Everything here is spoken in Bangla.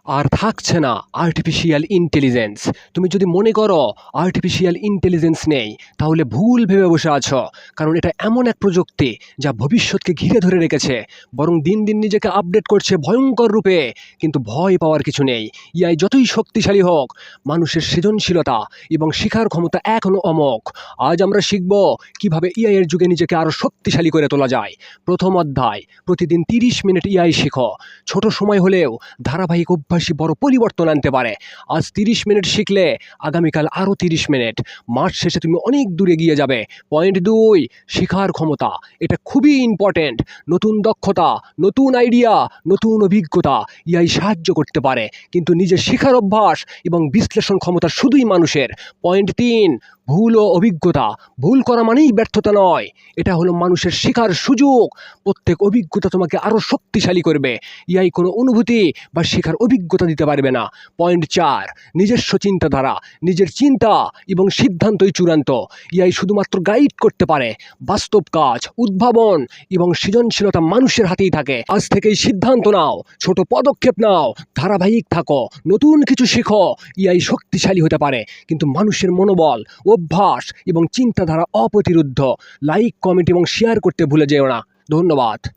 আর থাকছে না আর্টিফিশিয়াল ইন্টেলিজেন্স। তুমি যদি মনে করো আর্টিফিশিয়াল ইন্টেলিজেন্স নেই, তাহলে ভুল ভেবে বসে আছো। কারণ এটা এমন এক প্রযুক্তি যা ভবিষ্যৎকে ঘিরে ধরে রেখেছে, বরং দিন দিন নিজেকে আপডেট করছে ভয়ঙ্কর রূপে। কিন্তু ভয় পাওয়ার কিছু নেই। ইআই যতই শক্তিশালী হোক, মানুষের সৃজনশীলতা এবং শিখার ক্ষমতা এখনও অমোঘ। আজ আমরা শিখব কিভাবে ইআই এর যুগে নিজেকে আরও শক্তিশালী করে তোলা যায়। প্রথম অধ্যায়, প্রতিদিন 30 মিনিট ইআই শিখো। ছোট সময় হলেও ধারাবাহিক অভ্যাসই বড় পরিবর্তন আনতে পারে। আজ 30 মিনিট শিখলে আগামীকাল আরও 30 মিনিট। মাস শেষে তুমি অনেক দূরে গিয়ে যাবে। পয়েন্ট 2, শেখার ক্ষমতা। এটা খুবই ইম্পর্টেন্ট। নতুন দক্ষতা, নতুন আইডিয়া, নতুন অভিজ্ঞতা ইআই সাহায্য করতে পারে, কিন্তু নিজের শেখার অভ্যাস এবং বিশ্লেষণ ক্ষমতা শুধুই মানুষের। পয়েন্ট 3, ভুল ও অভিজ্ঞতা। ভুল করা মানেই ব্যর্থতা নয়, এটা হলো মানুষের শেখার সুযোগ। প্রত্যেক অভিজ্ঞতা তোমাকে আরও শক্তিশালী করবে। ইআই কোনো অনুভূতি বা শেখার অভিজ্ঞতা দিতে পারবে না। পয়েন্ট 4, নিজস্ব চিন্তাধারা। নিজের চিন্তা এবং সিদ্ধান্তই চূড়ান্ত। ইআই শুধুমাত্র গাইড করতে পারে। বাস্তব কাজ, উদ্ভাবন এবং সৃজনশীলতা মানুষের হাতেই থাকে। আজ থেকেই সিদ্ধান্ত নাও, ছোট পদক্ষেপ নাও, ধারাবাহিক থাকো, নতুন কিছু শেখো। ইআই শক্তিশালী হতে পারে, কিন্তু মানুষের মনোবল, অভ্যাস এবং চিন্তাধারা অপ্রতিরোধ্য। লাইক, কমেন্ট এবং শেয়ার করতে ভুলে যেও না। ধন্যবাদ।